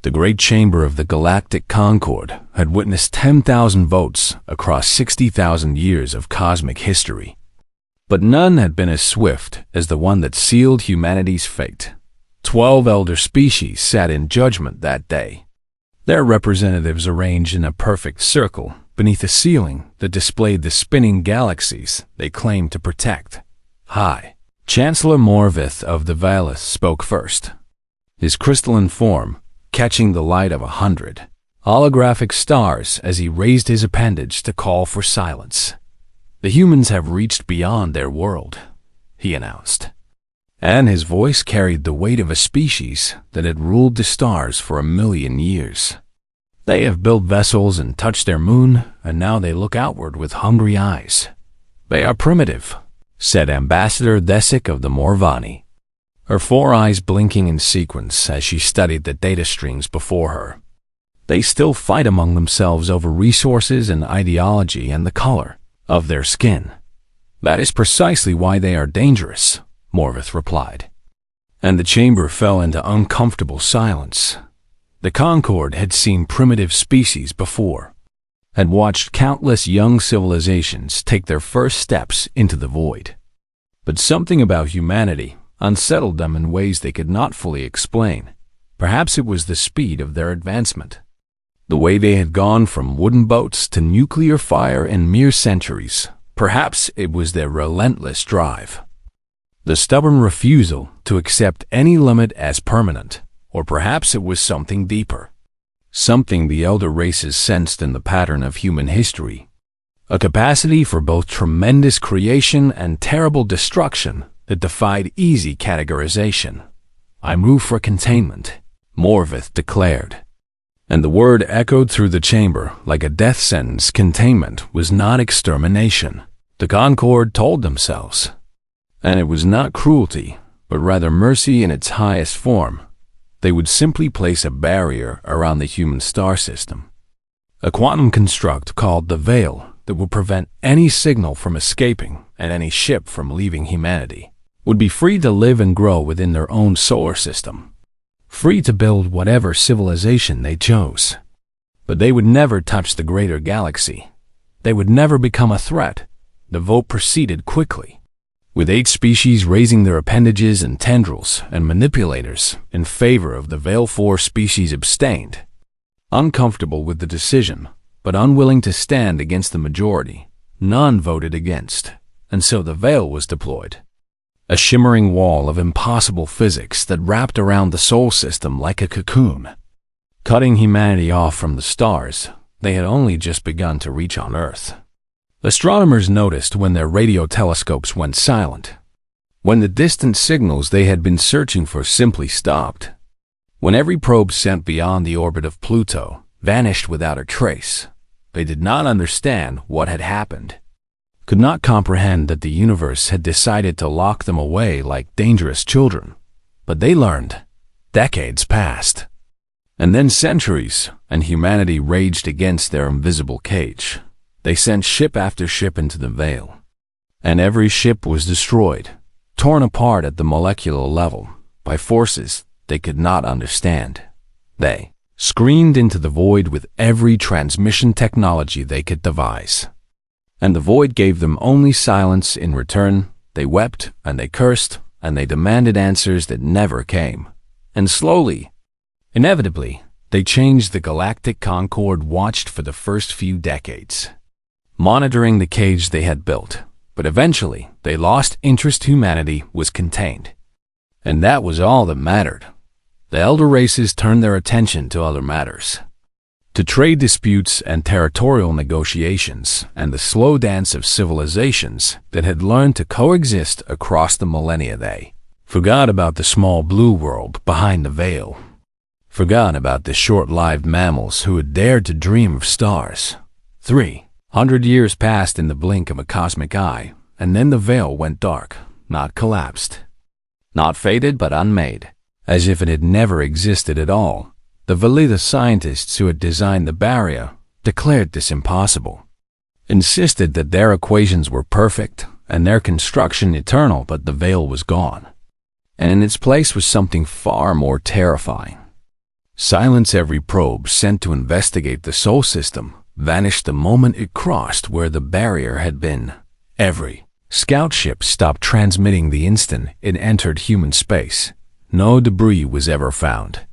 The great chamber of the Galactic Concord had witnessed 10,000 votes across 60,000 years of cosmic history. But none had been as swift as the one that sealed humanity's fate. 12 elder species sat in judgment that day, their representatives arranged in a perfect circle beneath a ceiling that displayed the spinning galaxies they claimed to protect. Hi. Chancellor Morvith of the Valus spoke first, his crystalline form catching the light of 100 holographic stars as he raised his appendage to call for silence. The humans have reached beyond their world, he announced, and his voice carried the weight of a species that had ruled the stars for 1,000,000 years. They have built vessels and touched their moon, and now they look outward with hungry eyes. They are primitive, said Ambassador Thesic of the Morvani, her 4 eyes blinking in sequence as she studied the data streams before her. They still fight among themselves over resources and ideology and the color of their skin. That is precisely why they are dangerous, Morvith replied. And the chamber fell into uncomfortable silence. The Concord had seen primitive species before, had watched countless young civilizations take their first steps into the void. But something about humanity unsettled them in ways they could not fully explain. Perhaps it was the speed of their advancement, the way they had gone from wooden boats to nuclear fire in mere centuries. Perhaps it was their relentless drive, the stubborn refusal to accept any limit as permanent. Or perhaps it was something deeper, something the elder races sensed in the pattern of human history, a capacity for both tremendous creation and terrible destruction that defied easy categorization. I move for containment, Morvith declared. And the word echoed through the chamber like a death sentence. Containment was not extermination, the Concord told themselves. And it was not cruelty, but rather mercy in its highest form. They would simply place a barrier around the human star system, a quantum construct called the Veil that would prevent any signal from escaping and any ship from leaving humanity, would be free to live and grow within their own solar system, free to build whatever civilization they chose. But they would never touch the greater galaxy. They would never become a threat. The vote proceeded quickly, with 8 species raising their appendages and tendrils, and manipulators in favor of the Veil. 4 species abstained, uncomfortable with the decision, but unwilling to stand against the majority. None voted against, and so the Veil was deployed, a shimmering wall of impossible physics that wrapped around the Sol system like a cocoon, cutting humanity off from the stars they had only just begun to reach on Earth. Astronomers noticed when their radio telescopes went silent, when the distant signals they had been searching for simply stopped, when every probe sent beyond the orbit of Pluto vanished without a trace. They did not understand what had happened, could not comprehend that the universe had decided to lock them away like dangerous children. But they learned. Decades passed, and then centuries, and humanity raged against their invisible cage. They sent ship after ship into the Veil, and every ship was destroyed, torn apart at the molecular level by forces they could not understand. They screamed into the void with every transmission technology they could devise, and the void gave them only silence in return. They wept and they cursed and they demanded answers that never came. And slowly, inevitably, they changed. The Galactic Concord watched for the first few decades, monitoring the cage they had built, but eventually they lost interest. Humanity was contained, and that was all that mattered. The elder races turned their attention to other matters, to trade disputes and territorial negotiations, and the slow dance of civilizations that had learned to coexist across the millennia. They forgot about the small blue world behind the Veil, forgot about the short-lived mammals who had dared to dream of stars. 300 years passed in the blink of a cosmic eye, and then the Veil went dark, not collapsed, not faded but unmade, as if it had never existed at all. The Velita scientists who had designed the barrier declared this impossible, insisted that their equations were perfect and their construction eternal, but the Veil was gone, and in its place was something far more terrifying. Silence. Every probe sent to investigate the Sol system vanished the moment it crossed where the barrier had been. Every scout ship stopped transmitting the instant it entered human space. No debris was ever found.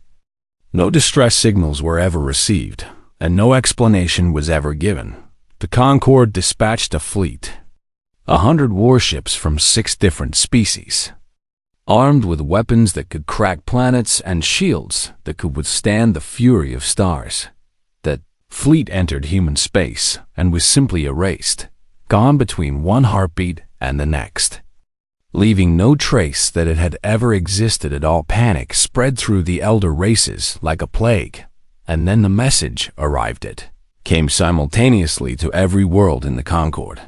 No distress signals were ever received, and no explanation was ever given. The Concorde dispatched a fleet, 100 warships from 6 different species, armed with weapons that could crack planets and shields that could withstand the fury of stars. That fleet entered human space and was simply erased, gone between one heartbeat and the next, leaving no trace that it had ever existed at all. Panic spread through the elder races like a plague, and then the message arrived. It came simultaneously to every world in the Concorde,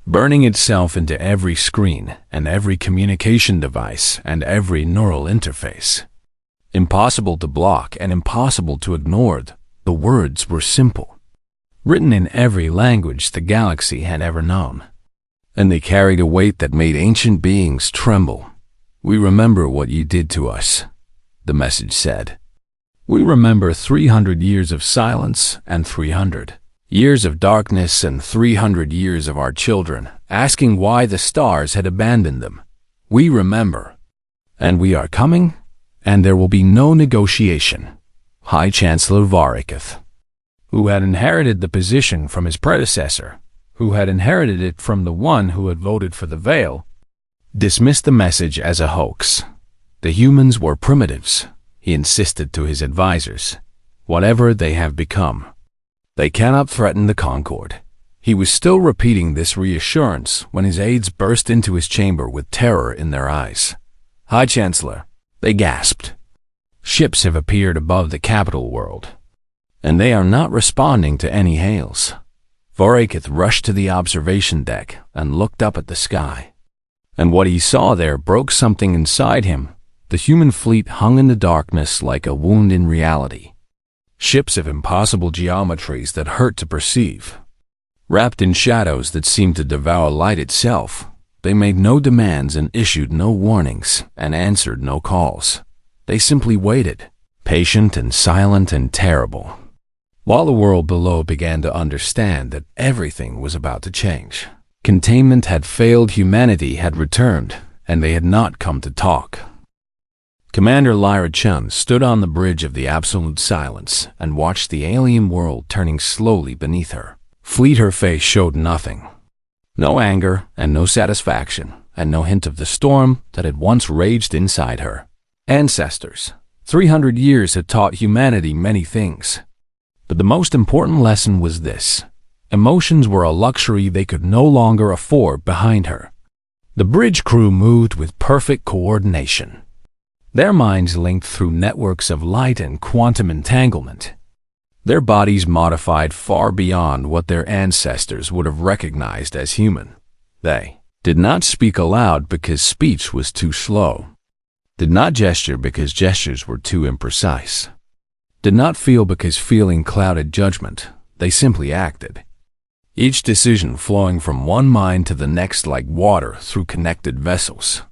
burning itself into every screen and every communication device and every neural interface. Impossible to block and impossible to ignore. The words were simple, written in every language the galaxy had ever known, and they carried a weight that made ancient beings tremble. "We remember what you did to us," the message said. "We remember 300 years of silence and 300 years of darkness and 300 years of our children asking why the stars had abandoned them. We remember. And we are coming, and there will be no negotiation." High Chancellor Varaketh, who had inherited the position from his predecessor, who had inherited it from the one who had voted for the veil, dismissed the message as a hoax. The humans were primitives, he insisted to his advisors. Whatever they have become, they cannot threaten the Concorde. He was still repeating this reassurance when his aides burst into his chamber with terror in their eyes. "High Chancellor," they gasped. "Ships have appeared above the capital world, and they are not responding to any hails." Varaketh rushed to the observation deck and looked up at the sky, and what he saw there broke something inside him. The human fleet hung in the darkness like a wound in reality. Ships of impossible geometries that hurt to perceive, wrapped in shadows that seemed to devour light itself. They made no demands and issued no warnings and answered no calls. They simply waited, patient and silent and terrible, while the world below began to understand that everything was about to change. Containment had failed, humanity had returned, and they had not come to talk. Commander Lyra Chun stood on the bridge of the absolute silence and watched the alien world turning slowly beneath her. Fleet, her face showed nothing. No anger and no satisfaction, and no hint of the storm that had once raged inside her. Ancestors, 300 years had taught humanity many things, but the most important lesson was this: emotions were a luxury they could no longer afford. Behind her, the bridge crew moved with perfect coordination, their minds linked through networks of light and quantum entanglement, their bodies modified far beyond what their ancestors would have recognized as human. They did not speak aloud because speech was too slow, did not gesture because gestures were too imprecise, did not feel because feeling clouded judgment. They simply acted, each decision flowing from one mind to the next like water through connected vessels.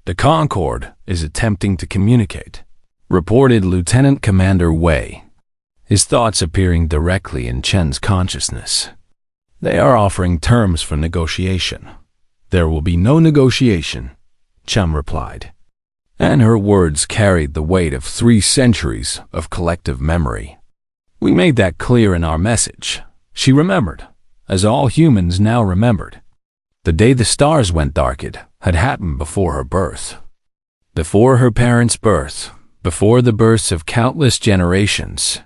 "The Concorde is attempting to communicate," reported Lieutenant Commander Wei, his thoughts appearing directly in Chen's consciousness. "They are offering terms for negotiation." "There will be no negotiation," Chen replied, and her words carried the weight of 3 centuries of collective memory. "We made that clear in our message." She remembered, as all humans now remembered. The day the stars went dark, it had happened before her birth, before her parents' birth, before the births of countless generations.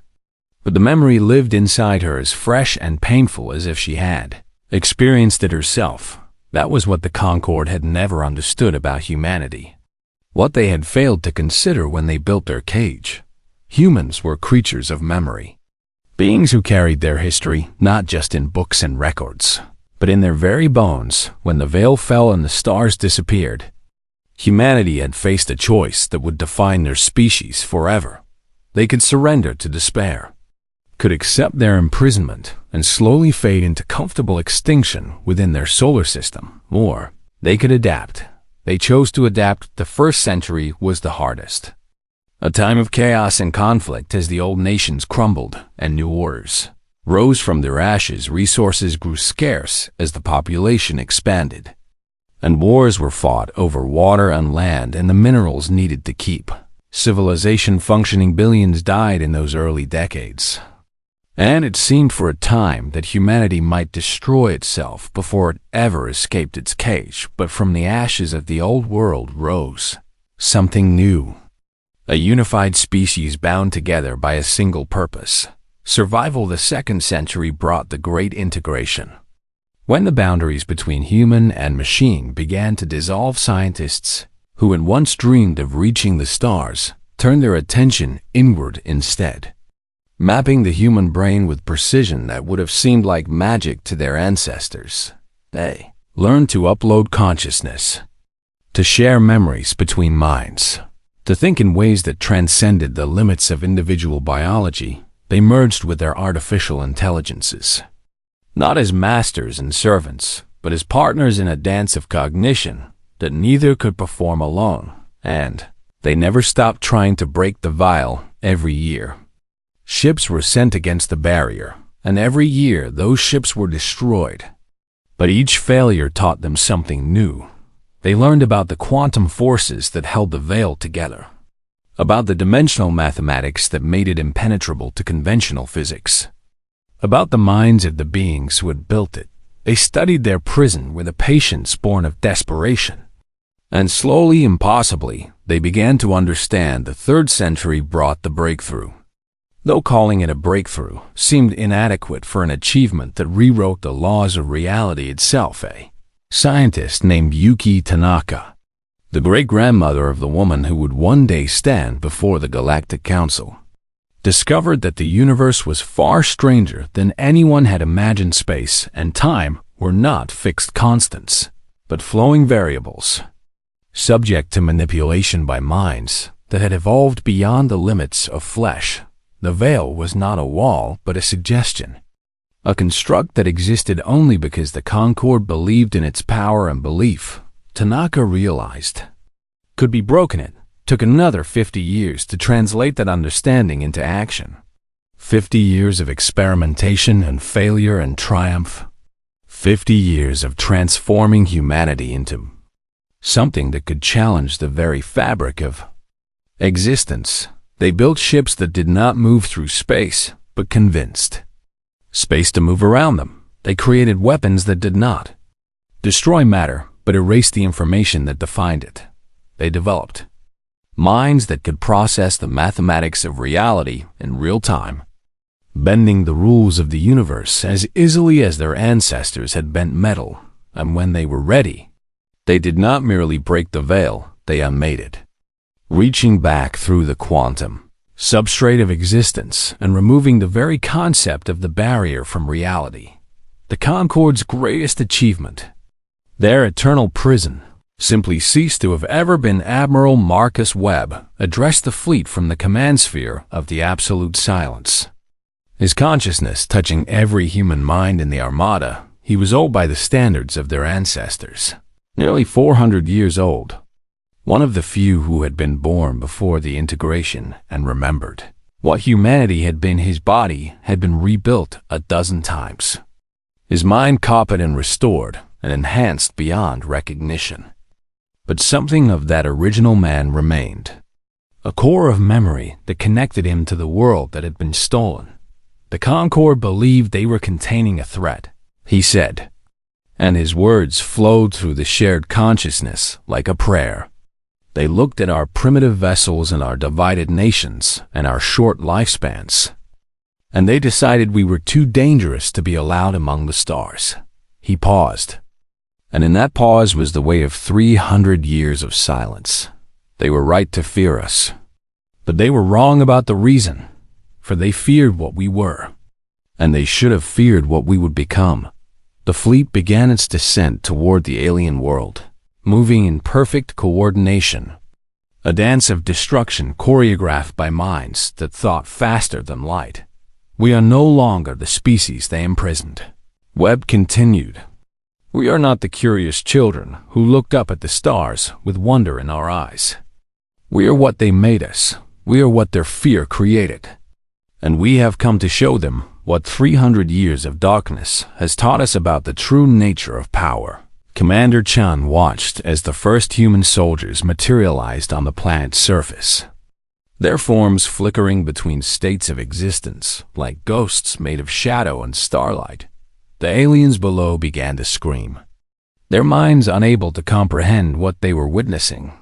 But the memory lived inside her as fresh and painful as if she had experienced it herself. That was what the Concorde had never understood about humanity, what they had failed to consider when they built their cage. Humans were creatures of memory, beings who carried their history not just in books and records, but in their very bones. When the veil fell and the stars disappeared, humanity had faced a choice that would define their species forever. They could surrender to despair, could accept their imprisonment and slowly fade into comfortable extinction within their solar system, or they could adapt. They chose to adapt. The first century was the hardest. A time of chaos and conflict as the old nations crumbled and new orders rose from their ashes. Resources grew scarce as the population expanded, and wars were fought over water and land and the minerals needed to keep civilization functioning. Billions died in those early decades, and it seemed for a time that humanity might destroy itself before it ever escaped its cage. But from the ashes of the old world rose something new, a unified species bound together by a single purpose: survival. The second century brought the great integration. When the boundaries between human and machine began to dissolve, scientists who had once dreamed of reaching the stars turned their attention inward instead, mapping the human brain with precision that would have seemed like magic to their ancestors. They learned to upload consciousness, to share memories between minds, to think in ways that transcended the limits of individual biology. They merged with their artificial intelligences, not as masters and servants, but as partners in a dance of cognition that neither could perform alone. And they never stopped trying to break the veil. Every year, ships were sent against the barrier, and every year those ships were destroyed. But each failure taught them something new. They learned about the quantum forces that held the veil together, about the dimensional mathematics that made it impenetrable to conventional physics, about the minds of the beings who had built it. They studied their prison with a patience born of desperation. And slowly, impossibly, they began to understand. The third century brought the breakthrough. Though calling it a breakthrough seemed inadequate for an achievement that rewrote the laws of reality itself, a scientist named Yuki Tanaka, the great-grandmother of the woman who would one day stand before the Galactic Council, discovered that the universe was far stranger than anyone had imagined. Space and time were not fixed constants, but flowing variables, subject to manipulation by minds that had evolved beyond the limits of flesh. The veil was not a wall, but a suggestion, a construct that existed only because the Concord believed in its power, and belief, Tanaka realized, could be broken. It took another 50 years to translate that understanding into action. 50 years of experimentation and failure and triumph. 50 years of transforming humanity into something that could challenge the very fabric of existence. They built ships that did not move through space, but convinced space to move around them. They created weapons that did not destroy matter, but erased the information that defined it. They developed minds that could process the mathematics of reality in real time, bending the rules of the universe as easily as their ancestors had bent metal. And when they were ready, they did not merely break the veil, they unmade it, reaching back through the quantum substrate of existence and removing the very concept of the barrier from reality. The Concord's greatest achievement, their eternal prison, simply ceased to have ever been. Admiral Marcus Webb addressed the fleet from the command sphere of the absolute silence, his consciousness touching every human mind in the Armada. He was old by the standards of their ancestors, nearly 400 years old, one of the few who had been born before the integration and remembered what humanity had been. His body had been rebuilt a dozen times, his mind copied and restored and enhanced beyond recognition. But something of that original man remained, a core of memory that connected him to the world that had been stolen. The Concord believed they were containing a threat, he said, and his words flowed through the shared consciousness like a prayer. They looked at our primitive vessels and our divided nations and our short lifespans, and they decided we were too dangerous to be allowed among the stars. He paused, and in that pause was the weight of 300 years of silence. They were right to fear us, but they were wrong about the reason, for they feared what we were, and they should have feared what we would become. The fleet began its descent toward the alien world, moving in perfect coordination, a dance of destruction choreographed by minds that thought faster than light. We are no longer the species they imprisoned. Webb continued. We are not the curious children who looked up at the stars with wonder in our eyes. We are what they made us, We are what their fear created. And we have come to show them what 300 years of darkness has taught us about the true nature of power. Commander Chan watched as the first human soldiers materialized on the planet's surface, their forms flickering between states of existence like ghosts made of shadow and starlight. The aliens below began to scream, their minds unable to comprehend what they were witnessing,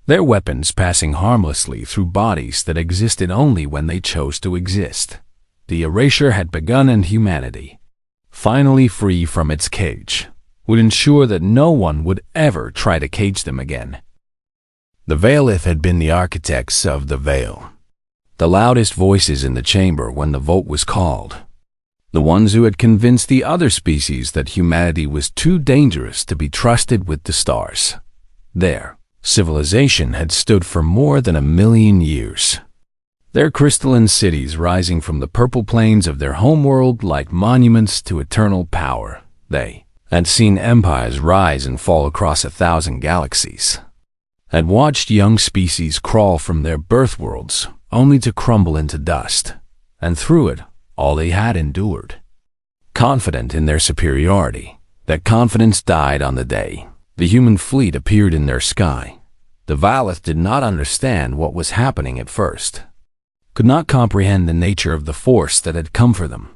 their weapons passing harmlessly through bodies that existed only when they chose to exist. The erasure had begun, and humanity, finally free from its cage, would ensure that no one would ever try to cage them again. The Veilith had been the architects of the Veil, the loudest voices in the chamber when the vote was called, the ones who had convinced the other species that humanity was too dangerous to be trusted with the stars. Their civilization had stood for more than 1,000,000 years, their crystalline cities rising from the purple plains of their homeworld like monuments to eternal power. They had seen empires rise and fall across 1,000 galaxies, had watched young species crawl from their birth worlds only to crumble into dust, and through it all they had endured. Confident in their superiority, that confidence died on the day the human fleet appeared in their sky. The Veilith did not understand what was happening at first, could not comprehend the nature of the force that had come for them.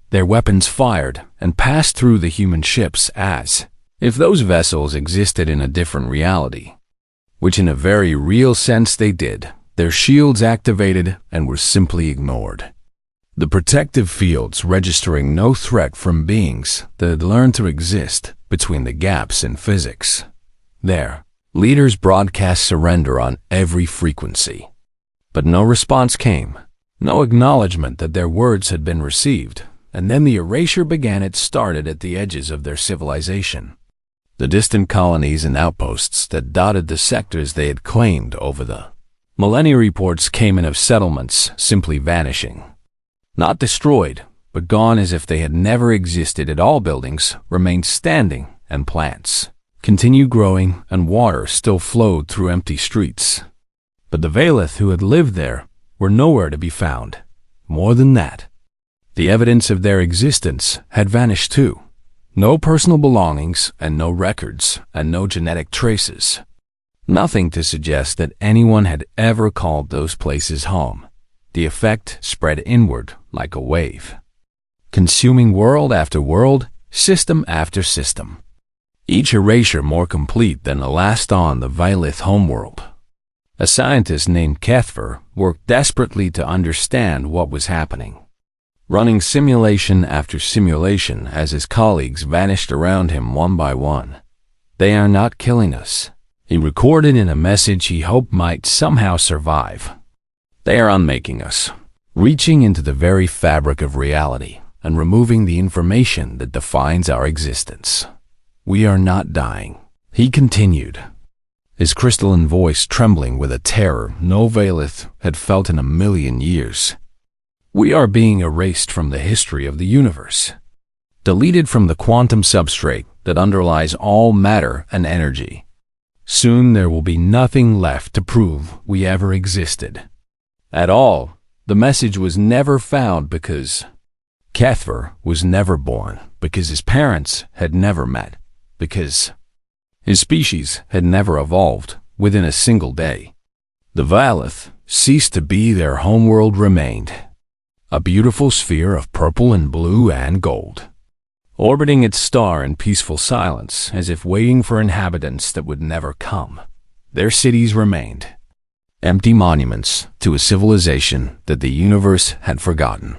Their weapons fired and passed through the human ships as if those vessels existed in a different reality, which in a very real sense they did. Their shields activated and were simply ignored, the protective fields registering no threat from beings that had learned to exist between the gaps in physics. Their leaders broadcast surrender on every frequency, but no response came, no acknowledgement that their words had been received. And then the erasure began. It started at the edges of their civilization, the distant colonies and outposts that dotted the sectors they had claimed over the millennia. Reports came in of settlements simply vanishing, not destroyed, but gone as if they had never existed at all. Buildings remained standing, and plants continued growing, and water still flowed through empty streets. But the Veilith who had lived there were nowhere to be found. More than that, the evidence of their existence had vanished too. No personal belongings, and no records, and no genetic traces. Nothing to suggest that anyone had ever called those places home. The effect spread inward like a wave, consuming world after world, system after system, each erasure more complete than the last on the Veilith homeworld. A scientist named Kethver worked desperately to understand what was happening, running simulation after simulation as his colleagues vanished around him one by one. "They are not killing us," he recorded in a message he hoped might somehow survive. "They are unmaking us, reaching into the very fabric of reality and removing the information that defines our existence. We are not dying," he continued, his crystalline voice trembling with a terror no Veilith had felt in 1,000,000 years. "We are being erased from the history of the universe, deleted from the quantum substrate that underlies all matter and energy. Soon there will be nothing left to prove we ever existed at all." The message was never found because Kethver was never born, because his parents had never met, because his species had never evolved within a single day. The Veilith ceased to be. Their homeworld remained, a beautiful sphere of purple and blue and gold, orbiting its star in peaceful silence as if waiting for inhabitants that would never come. Their cities remained, empty monuments to a civilization that the universe had forgotten,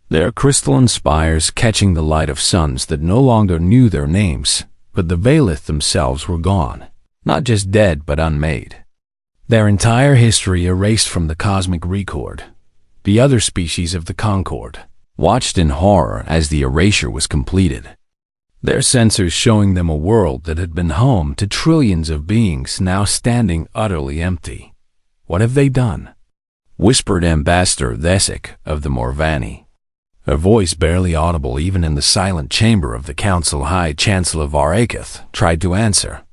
their crystalline spires catching the light of suns that no longer knew their names. But the Veilith themselves were gone, not just dead but unmade, their entire history erased from the cosmic record. The other species of the Concord watched in horror as the erasure was completed, their sensors showing them a world that had been home to trillions of beings now standing utterly empty. "What have they done?" whispered Ambassador Thesic of the Morvani, her voice barely audible even in the silent chamber of the council. High Chancellor Varaketh tried to answer,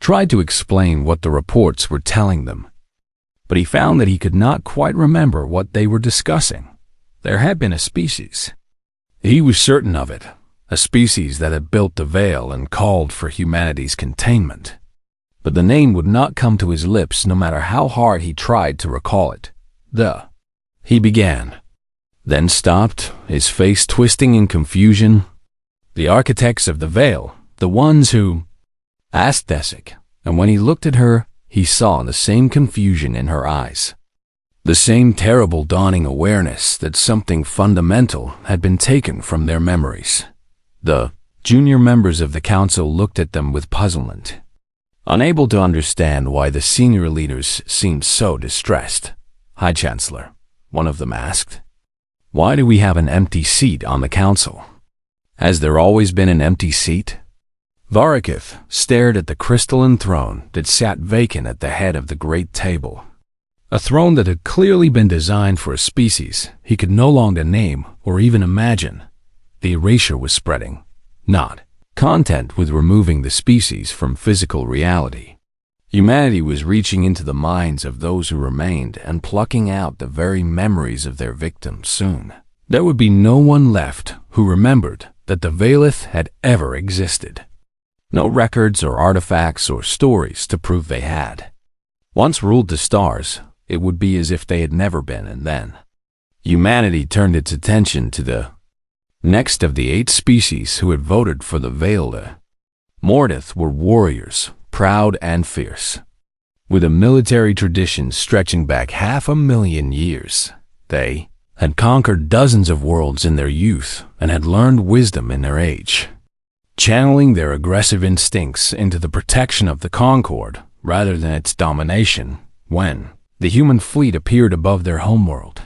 tried to explain what the reports were telling them. but he found that he could not quite remember what they were discussing. There had been a species. He was certain of it, a species that had built the veil and called for humanity's containment. But the name would not come to his lips no matter how hard he tried to recall it. He began, then stopped, his face twisting in confusion. The architects of the veil, the ones who asked Desic, and when he looked at her, he saw the same confusion in her eyes. The same terrible dawning awareness that something fundamental had been taken from their memories. The junior members of the council looked at them with puzzlement, unable to understand why the senior leaders seemed so distressed. "High Chancellor," one of them asked, "why do we have an empty seat on the council? Has there always been an empty seat?" Varakith stared at the crystalline throne that sat vacant at the head of the great table. A throne that had clearly been designed for a species he could no longer name or even imagine. The erasure was spreading, not content with removing the species from physical reality. Humanity was reaching into the minds of those who remained and plucking out the very memories of their victims soon. There would be no one left who remembered that the Veilith had ever existed. No records or artifacts or stories to prove they had. Once ruled the stars, it would be as if they had never been, and then humanity turned its attention to the next of the 8 species who had voted for the Veil. The Mortith were warriors, proud and fierce. With a military tradition stretching back 500,000 years, they had conquered dozens of worlds in their youth and had learned wisdom in their age, channeling their aggressive instincts into the protection of the Concord rather than its domination. When the human fleet appeared above their homeworld,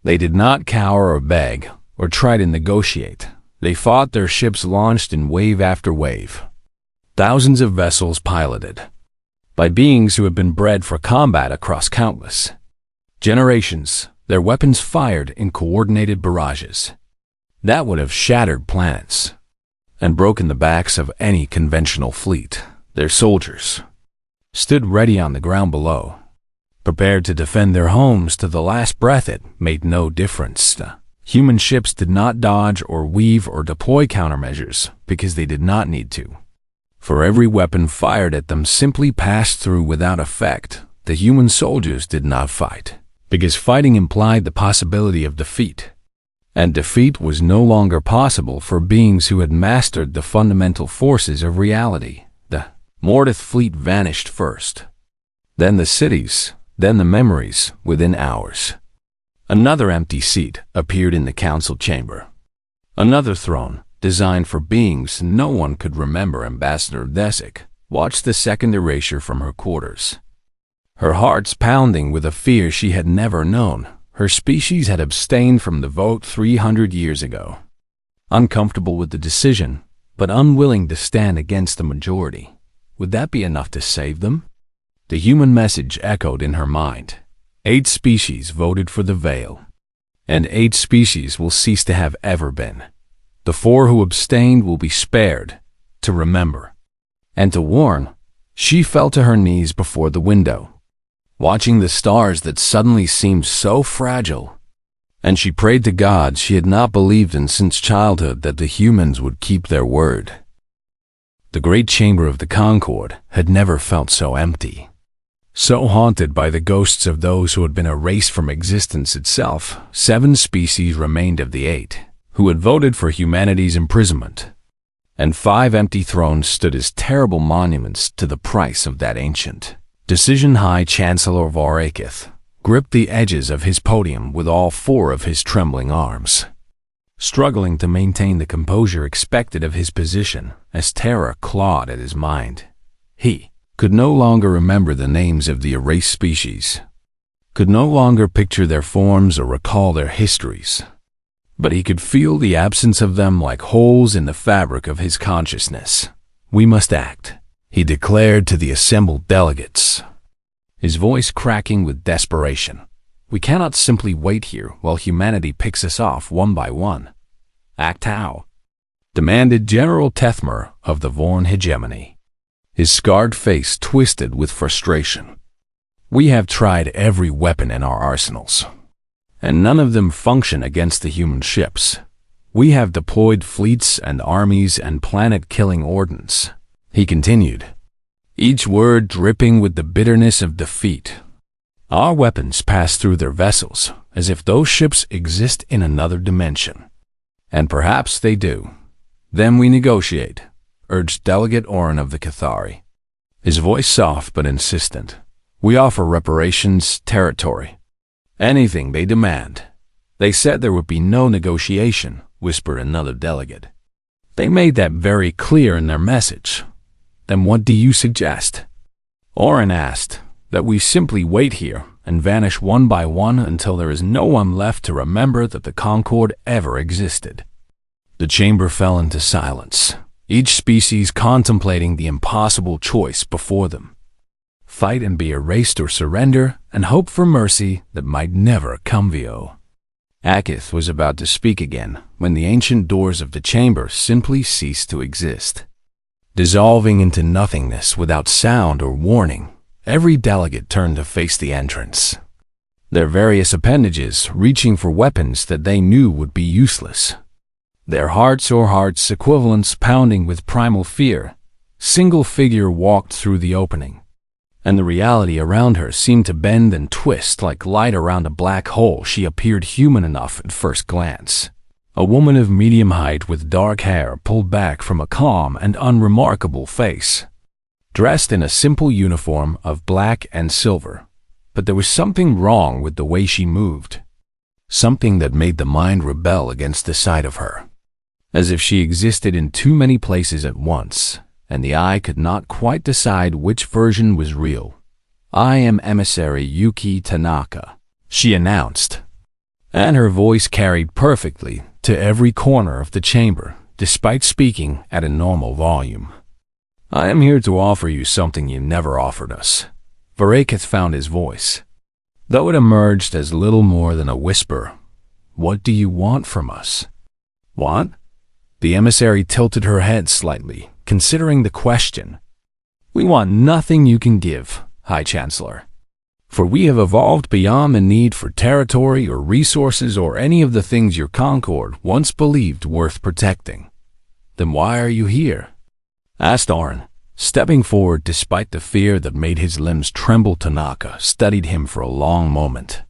they did not cower or beg or try to negotiate. They fought, their ships launched in wave after wave. Thousands of vessels piloted by beings who had been bred for combat across countless generations, their weapons fired in coordinated barrages that would have shattered planets and broken the backs of any conventional fleet. Their soldiers stood ready on the ground below, prepared to defend their homes to the last breath. It made no difference. Human ships did not dodge or weave or deploy countermeasures because they did not need to. For every weapon fired at them simply passed through without effect. The human soldiers did not fight because fighting implied the possibility of defeat. And defeat was no longer possible for beings who had mastered the fundamental forces of reality. The Mortith fleet vanished first, then the cities, then the memories within hours. Another empty seat appeared in the council chamber. Another throne, designed for beings no one could remember. Ambassador Desic watched the second erasure from her quarters, her heart's pounding with a fear she had never known. Her species had abstained from the vote 300 years ago, uncomfortable with the decision, but unwilling to stand against the majority. Would that be enough to save them? The human message echoed in her mind. 8 species voted for the Veil, and 8 species will cease to have ever been. The 4 who abstained will be spared, to remember and to warn. She fell to her knees before the window, watching the stars that suddenly seemed so fragile, and she prayed to God she had not believed in since childhood that the humans would keep their word. The great chamber of the Concord had never felt so empty, so haunted by the ghosts of those who had been erased from existence itself. 7 species remained of the 8 who had voted for humanity's imprisonment, and 5 empty thrones stood as terrible monuments to the price of that ancient decision. High Chancellor Varakith gripped the edges of his podium with all 4 of his trembling arms, struggling to maintain the composure expected of his position as terror clawed at his mind. He could no longer remember the names of the erased species, could no longer picture their forms or recall their histories, but he could feel the absence of them like holes in the fabric of his consciousness. "We must act," he declared to the assembled delegates, his voice cracking with desperation. "We cannot simply wait here while humanity picks us off one by one." "Act how?" demanded General Tethmer of the Vorn hegemony, his scarred face twisted with frustration. We have tried every weapon in our arsenals, and none of them function against the human ships. We have deployed fleets and armies and planet-killing ordnance," he continued, each word dripping with the bitterness of defeat. "Our weapons pass through their vessels as if those ships exist in another dimension. And perhaps they do. Then we negotiate," urged Delegate Oren of the Cathari, his voice soft but insistent. "We offer reparations, territory, anything they demand." "They said there would be no negotiation," whispered another delegate. "They made that very clear in their message." "Then what do you suggest?" Oren asked. "That we simply wait here and vanish one by one until there is no one left to remember that the Concord ever existed." The chamber fell into silence, each species contemplating the impossible choice before them: fight and be erased, or surrender and hope for mercy that might never come. Akith was about to speak again when the ancient doors of the chamber simply ceased to exist. Dissolving into nothingness without sound or warning, every delegate turned to face the entrance, their various appendages reaching for weapons that they knew would be useless. Their hearts or hearts equivalents pounding with primal fear, single figure walked through the opening, and the reality around her seemed to bend and twist like light around a black hole. She appeared human enough at first glance. A woman of medium height with dark hair pulled back from a calm and unremarkable face, dressed in a simple uniform of black and silver. But there was something wrong with the way she moved, something that made the mind rebel against the sight of her, as if she existed in too many places at once, and the eye could not quite decide which version was real. "I am emissary Yuki Tanaka," she announced, and her voice carried perfectly to every corner of the chamber, despite speaking at a normal volume. "I am here to offer you something you never offered us." Varekith found his voice, though it emerged as little more than a whisper. "What do you want from us?" "What?" The emissary tilted her head slightly, considering the question. "We want nothing you can give, High Chancellor. For we have evolved beyond the need for territory or resources or any of the things your Concord once believed worth protecting." "Then why are you here?" asked Oren, stepping forward despite the fear that made his limbs tremble. Tanaka studied him for a long moment,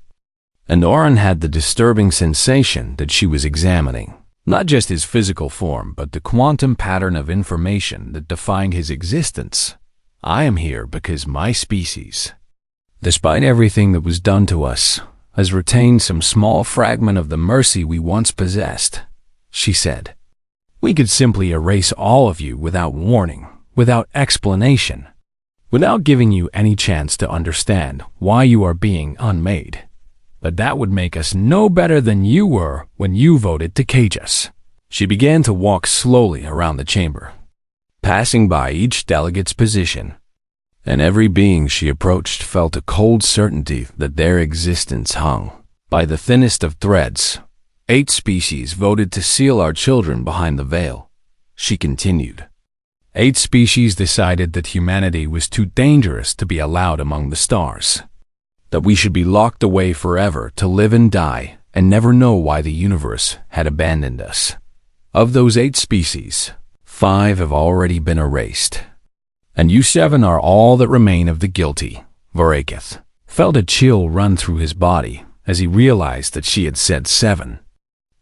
and Oren had the disturbing sensation that she was examining not just his physical form, but the quantum pattern of information that defined his existence. "I am here because my species, despite everything that was done to us, has retained some small fragment of the mercy we once possessed," she said. "We could simply erase all of you without warning, without explanation, without giving you any chance to understand why you are being unmade. But that would make us no better than you were when you voted to cage us." She began to walk slowly around the chamber, passing by each delegate's position, and every being she approached felt a cold certainty that their existence hung by the thinnest of threads. 8 species voted to seal our children behind the veil," she continued. 8 species decided that humanity was too dangerous to be allowed among the stars, that we should be locked away forever to live and die and never know why the universe had abandoned us. Of those 8 species, 5 have already been erased, and you 7 are all that remain of the guilty. Varekith felt a chill run through his body as he realized that she had said 7.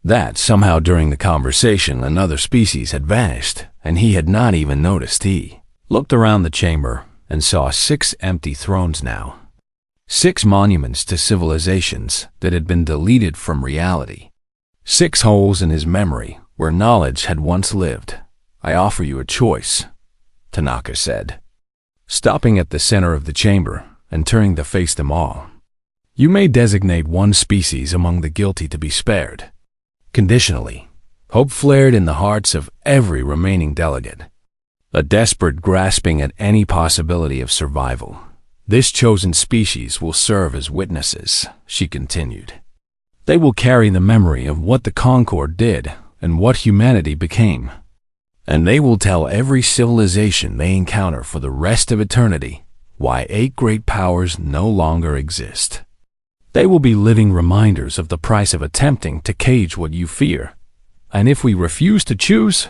That somehow during the conversation another species had vanished, and he had not even noticed. He looked around the chamber and saw 6 empty thrones now. 6 monuments to civilizations that had been deleted from reality. 6 holes in his memory where knowledge had once lived. "I offer you a choice," Tanaka said, stopping at the center of the chamber and turning to face them all. "You may designate one species among the guilty to be spared." Conditionally, hope flared in the hearts of every remaining delegate, a desperate grasping at any possibility of survival. "This chosen species will serve as witnesses," she continued. "They will carry the memory of what the Concord did and what humanity became, and they will tell every civilization they encounter for the rest of eternity why 8 great powers no longer exist. They will be living reminders of the price of attempting to cage what you fear. And if we refuse to choose?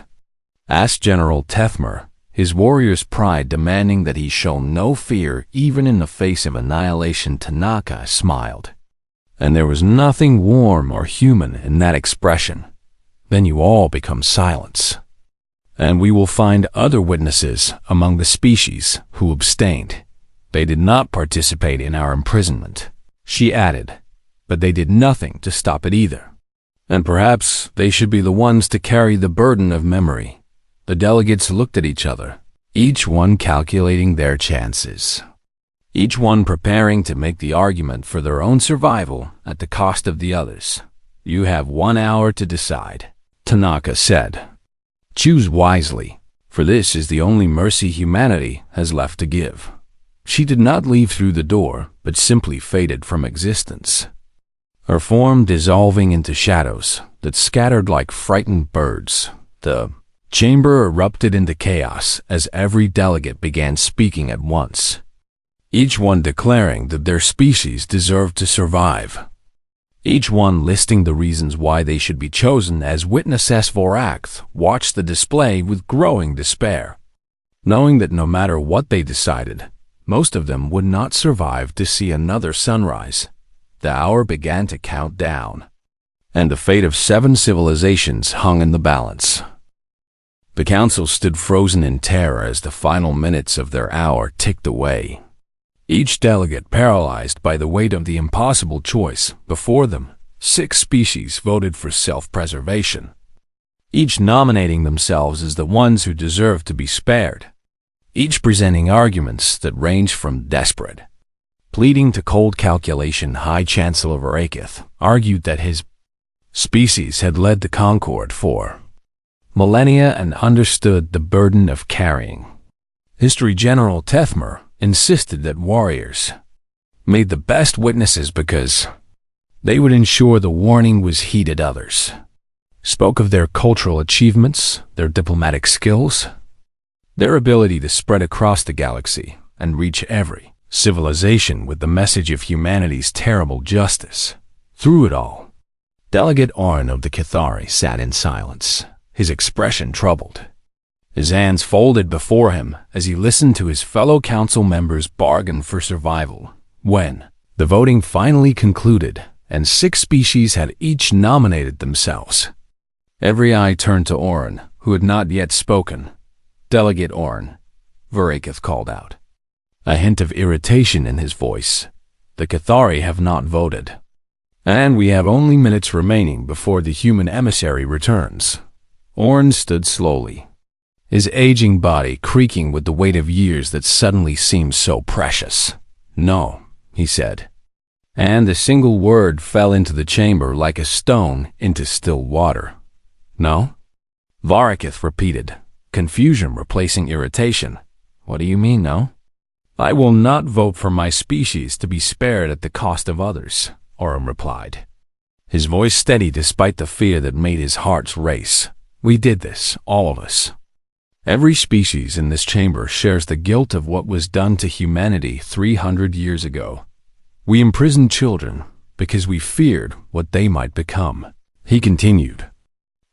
Asked General Tethmer, his warrior's pride demanding that he show no fear even in the face of annihilation. Tanaka smiled. And there was nothing warm or human in that expression. Then you all become silence. And we will find other witnesses among the species who abstained. They did not participate in our imprisonment, she added, but they did nothing to stop it either. And perhaps they should be the ones to carry the burden of memory. The delegates looked at each other, each one calculating their chances. Each one preparing to make the argument for their own survival at the cost of the others. You have 1 hour to decide, Tanaka said. Choose wisely, for this is the only mercy humanity has left to give. She did not leave through the door, but simply faded from existence. Her form dissolving into shadows that scattered like frightened birds. The chamber erupted into chaos as every delegate began speaking at once, each one declaring that their species deserved to survive, each one listing the reasons why they should be chosen. As witness Svorak watched the display with growing despair, knowing that no matter what they decided, most of them would not survive to see another sunrise. The hour began to count down, and the fate of 7 civilizations hung in the balance. The council stood frozen in terror as the final minutes of their hour ticked away. Each delegate paralyzed by the weight of the impossible choice before them. 6 species voted for self-preservation, each nominating themselves as the ones who deserved to be spared, each presenting arguments that ranged from desperate pleading to cold calculation. High Chancellor Varakith argued that his species had led the Concord for millennia and understood the burden of carrying. History General Tethmer insisted that warriors made the best witnesses because they would ensure the warning was heeded. Others spoke of their cultural achievements, their diplomatic skills, their ability to spread across the galaxy and reach every civilization with the message of humanity's terrible justice. Through it all, Delegate Orn of the Cathari sat in silence, his expression troubled, his hands folded before him as he listened to his fellow council members bargain for survival. When the voting finally concluded and 6 species had each nominated themselves, every eye turned to Orn, who had not yet spoken. Delegate Orn, Varakith called out, a hint of irritation in his voice. The Cathari have not voted, and we have only minutes remaining before the human emissary returns. Orn stood slowly, his aging body creaking with the weight of years that suddenly seemed so precious. No, he said, and a single word fell into the chamber like a stone into still water. No? Varakith repeated, confusion replacing irritation. What do you mean, no? I will not vote for my species to be spared at the cost of others, Orm replied, his voice steady despite the fear that made his heart race. We did this, all of us. Every species in this chamber shares the guilt of what was done to humanity 300 years ago. We imprisoned children because we feared what they might become. He continued,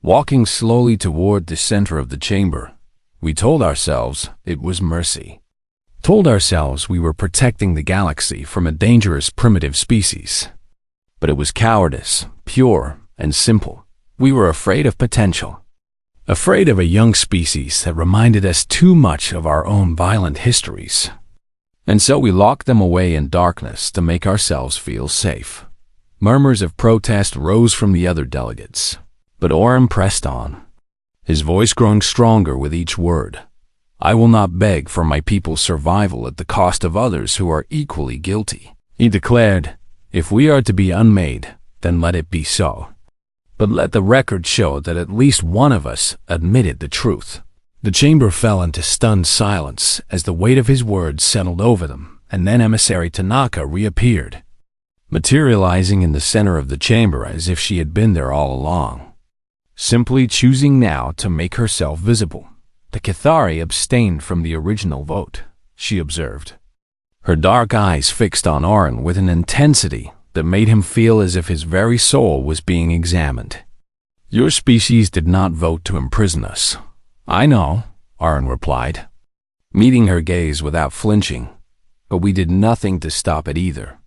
walking slowly toward the center of the chamber. We told ourselves it was mercy. Told ourselves we were protecting the galaxy from a dangerous primitive species. But it was cowardice, pure and simple. We were afraid of potential. Afraid of a young species that reminded us too much of our own violent histories. And so we locked them away in darkness to make ourselves feel safe. Murmurs of protest rose from the other delegates, but Orm pressed on, his voice growing stronger with each word. I will not beg for my people's survival at the cost of others who are equally guilty. He declared, if we are to be unmade, then let it be so. But let the record show that at least one of us admitted the truth. The chamber fell into stunned silence as the weight of his words settled over them, and then Emissary Tanaka reappeared, materializing in the center of the chamber as if she had been there all along, simply choosing now to make herself visible. The Cathari abstained from the original vote, she observed. her dark eyes fixed on Oren with an intensity that made him feel as if his very soul was being examined. "Your species did not vote to imprison us." "I know," Oren replied, meeting her gaze without flinching, "but we did nothing to stop it either."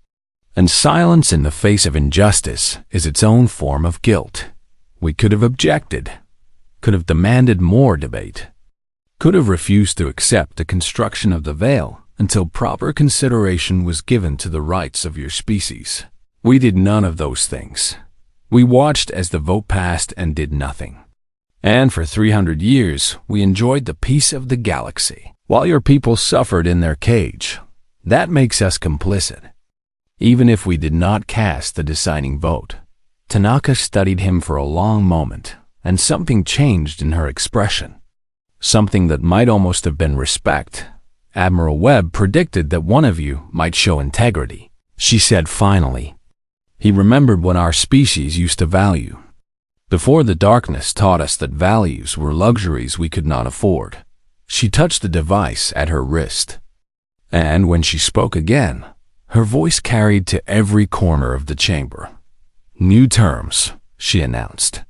And silence in the face of injustice is its own form of guilt. We could have objected, could have demanded more debate, could have refused to accept the construction of the veil until proper consideration was given to the rights of your species. We did none of those things. We watched as the vote passed and did nothing. And for 300 years, we enjoyed the peace of the galaxy, while your people suffered in their cage. That makes us complicit, even if we did not cast the deciding vote. Tanaka studied him for a long moment, and something changed in her expression. Something that might almost have been respect. "Admiral Webb predicted that one of you might show integrity," she said finally. "He remembered what our species used to value, before the darkness taught us that values were luxuries we could not afford." She touched the device at her wrist, and when she spoke again, her voice carried to every corner of the chamber. "New terms," she announced.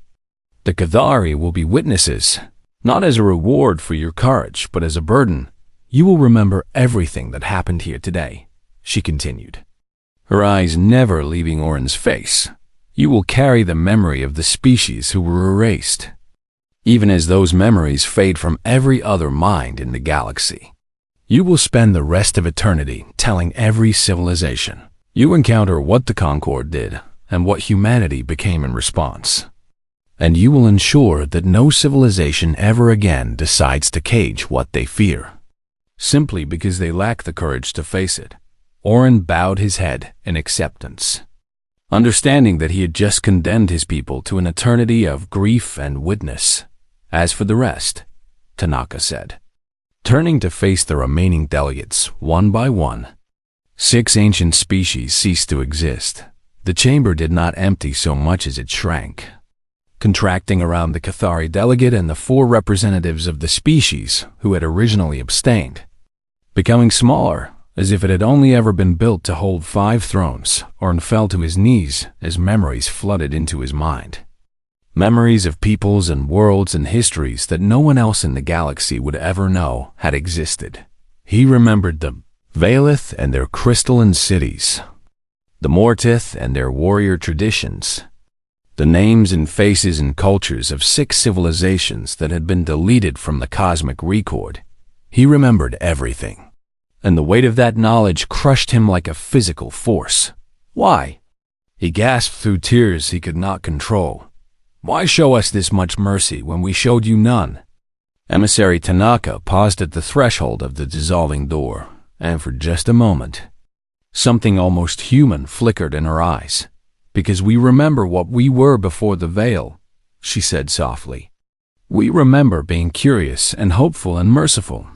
"The Cathari will be witnesses, not as a reward for your courage, but as a burden. You will remember everything that happened here today," she continued, her eyes never leaving Oren's face. "You will carry the memory of the species who were erased, even as those memories fade from every other mind in the galaxy. You will spend the rest of eternity telling every civilization you encounter what the Concord did and what humanity became in response. And you will ensure that no civilization ever again decides to cage what they fear, simply because they lack the courage to face it." Oren bowed his head in acceptance, understanding that he had just condemned his people to an eternity of grief and witness. "As for the rest," Tanaka said, turning to face the remaining delegates one by one. 6 ancient species ceased to exist. The chamber did not empty so much as it shrank, contracting around the Cathari delegate and the 4 representatives of the species who had originally abstained, becoming smaller, as if it had only ever been built to hold 5 thrones. Oren fell to his knees as memories flooded into his mind. Memories of peoples and worlds and histories that no one else in the galaxy would ever know had existed. He remembered the Valith and their crystalline cities, the Mortith and their warrior traditions, the names and faces and cultures of 6 civilizations that had been deleted from the cosmic record. He remembered everything, and the weight of that knowledge crushed him like a physical force. "Why?" he gasped through tears he could not control. "Why show us this much mercy when we showed you none?" Emissary Tanaka paused at the threshold of the dissolving door, and for just a moment, something almost human flickered in her eyes. "Because we remember what we were before the veil," she said softly. "We remember being curious and hopeful and merciful.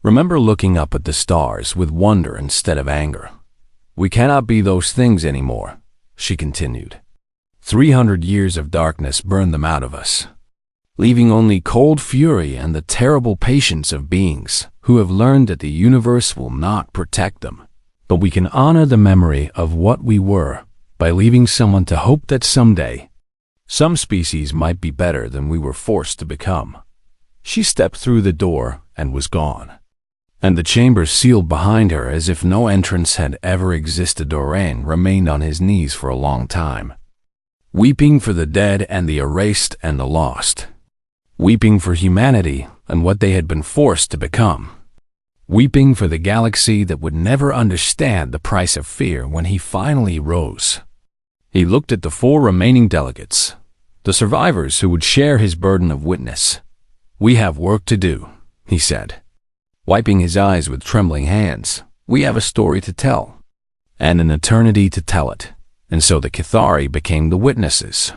Remember looking up at the stars with wonder instead of anger. We cannot be those things anymore," she continued. 300 years of darkness burned them out of us, leaving only cold fury and the terrible patience of beings who have learned that the universe will not protect them. But we can honor the memory of what we were by leaving someone to hope that someday, some species might be better than we were forced to become." She stepped through the door and was gone, and the chamber sealed behind her as if no entrance had ever existed. Oren remained on his knees for a long time, weeping for the dead and the erased and the lost, weeping for humanity and what they had been forced to become, weeping for the galaxy that would never understand the price of fear. When he finally rose, he looked at the 4 remaining delegates, the survivors who would share his burden of witness. "We have work to do," he said, wiping his eyes with trembling hands. "We have a story to tell, and an eternity to tell it." And so the Cathari became the witnesses,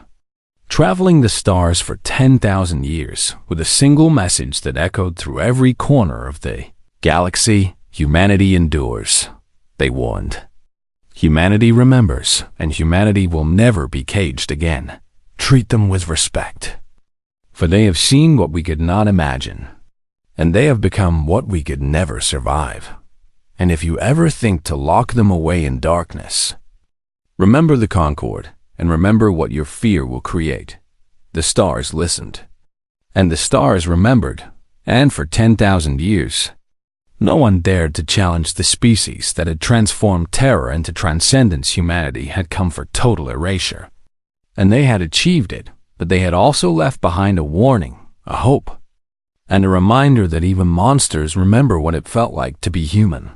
traveling the stars for 10,000 years with a single message that echoed through every corner of the galaxy. "Humanity endures," they warned. "Humanity remembers, and humanity will never be caged again. Treat them with respect, for they have seen what we could not imagine, and they have become what we could never survive. And if you ever think to lock them away in darkness, remember the Concord, and remember what your fear will create. The stars listened, and the stars remembered, and for 10,000 years, no one dared to challenge the species that had transformed terror into transcendence. Humanity had come for total erasure, and they had achieved it, but they had also left behind a warning, a hope, and a reminder that even monsters remember what it felt like to be human.